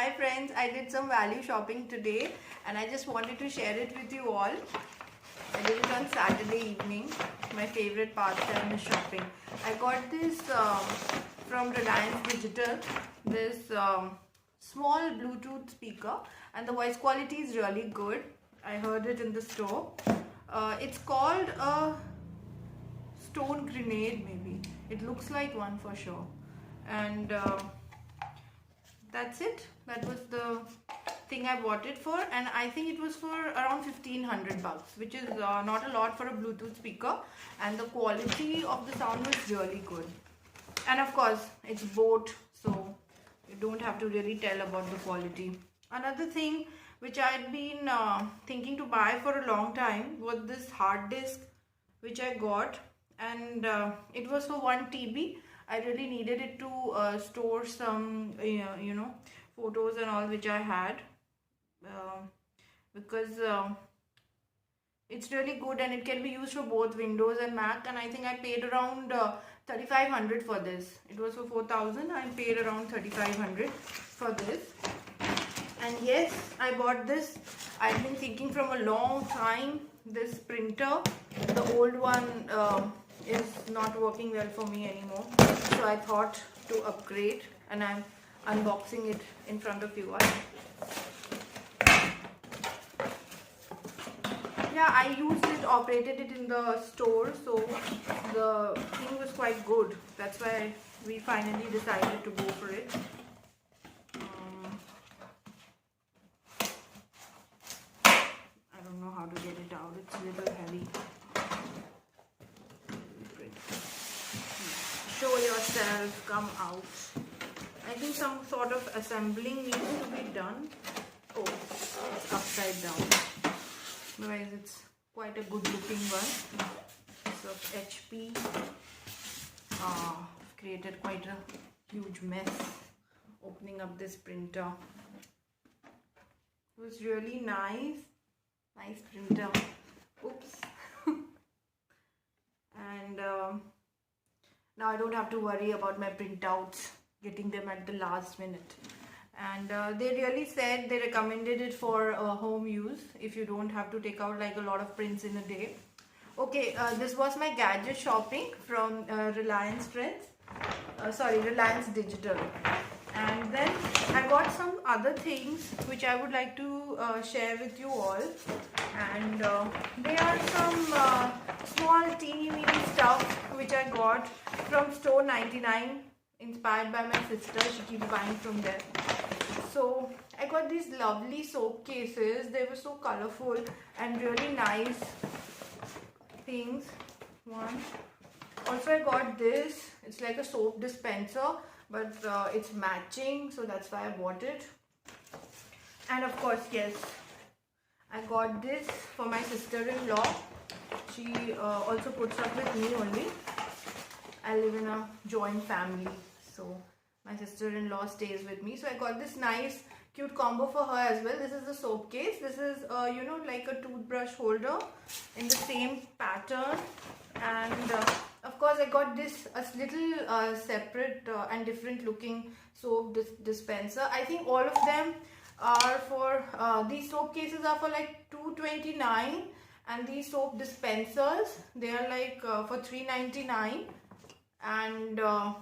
Hi friends, I did some value shopping today and I just wanted to share it with you all. I did it on Saturday evening. My favorite pastime is shopping. I got this from Reliance Digital, this small Bluetooth speaker, and the voice quality is really good. I heard it in the store. It's called a stone grenade maybe. It looks like one for sure. And that's it. That was the thing I bought it for, and I think it was for around 1500 bucks, which is not a lot for a Bluetooth speaker, and the quality of the sound was really good. And of course it's Boat, so you don't have to really tell about the quality. Another thing which I had been thinking to buy for a long time was this hard disk which I got, and it was for 1 TB. I really needed it to store some photos and all which I had, because it's really good and it can be used for both Windows and Mac. And I think I paid around 3500 for this. It was for 4000. I paid around 3500 for this. And yes, I bought this. I've been thinking from a long time. This printer, the old one, is not working well for me anymore, so I thought to upgrade, and I'm unboxing it in front of you all. Yeah, I used it, operated it in the store, so the thing was quite good. That's why we finally decided to go for it. I don't know how to get it out, it's a little heavy. Show yourself, come out. I think some sort of assembling needs to be done. Oh, it's upside down. Otherwise, it's quite a good looking one. It's of HP. Created quite a huge mess opening up this printer. It was really nice. Nice printer. Oops. And now I don't have to worry about my printouts, getting them at the last minute. And they really said they recommended it for home use, if you don't have to take out like a lot of prints in a day. Okay, this was my gadget shopping from Reliance Digital. And then I got some other things which I would like to share with you all. And there are some small teeny weeny stuff which I got from Store 99, inspired by my sister. She keeps buying from there. So I got these lovely soap cases. They were so colorful and really nice things. One. Also I got this. It's like a soap dispenser, but it's matching, so that's why I bought it. And of course, yes, I got this for my sister-in-law. She also puts up with me only. I live in a joint family, so my sister-in-law stays with me. So I got this nice cute combo for her as well. This is the soap case. This is like a toothbrush holder in the same pattern. And of course I got this little separate and different looking soap dispenser. I think all of them are for these soap cases are for like $229, and these soap dispensers, they are like for $399, and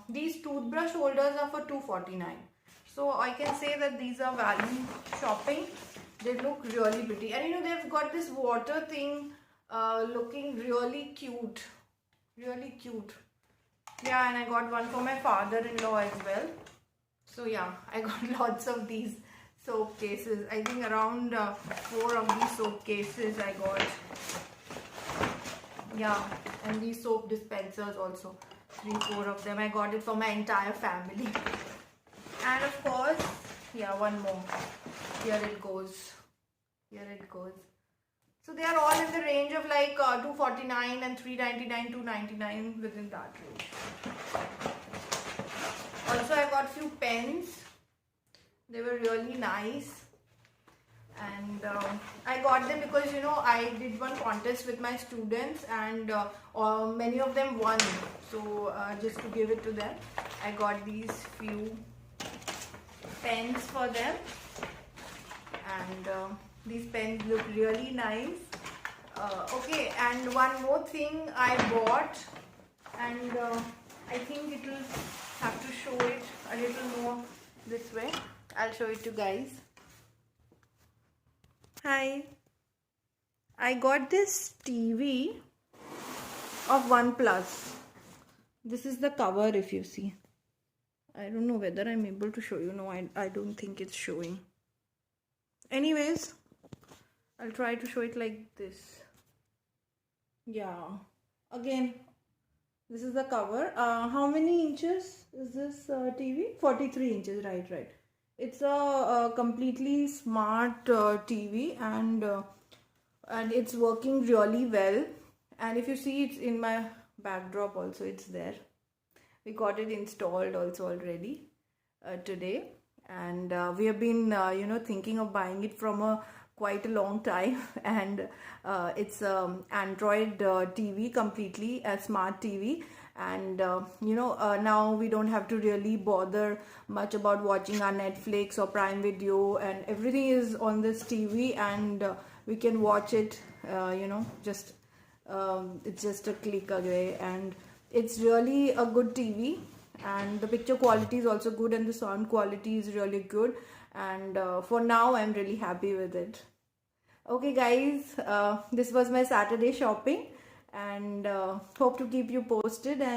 these toothbrush holders are for $249. So I can say that these are value shopping. They look really pretty, and they've got this water thing looking really cute. Really cute. Yeah, and I got one for my father-in-law as well. So yeah, I got lots of these soap cases. I think around 4 of these soap cases I got. Yeah, and these soap dispensers also. 3-4 of them. I got it for my entire family. And of course, yeah, one more. Here it goes. Here it goes. So they are all in the range of like $249 and $399, $299, within that range. Also I got few pens. They were really nice. And I got them because I did one contest with my students, and many of them won. So just to give it to them, I got these few pens for them, and these pens look really nice. Okay, and one more thing I bought, and I think it will have to show it a little more this way. I'll show it to you guys. Hi, I got this TV of OnePlus. This is the cover, if you see. I don't know whether I'm able to show you. No, I don't think it's showing. Anyways, I'll try to show it like this. Yeah, again, this is the cover. How many inches is this TV? 43 inches, right. It's a completely smart TV, and it's working really well. And if you see, it's in my backdrop also, it's there. We got it installed also already today, and we have been thinking of buying it from quite a long time. And it's Android TV, completely a smart TV. And now we don't have to really bother much about watching our Netflix or Prime Video, and everything is on this TV, and we can watch it just it's just a click away. And it's really a good TV, and the picture quality is also good, and the sound quality is really good. And for now, I'm really happy with it. Okay guys, this was my Saturday shopping, and hope to keep you posted. And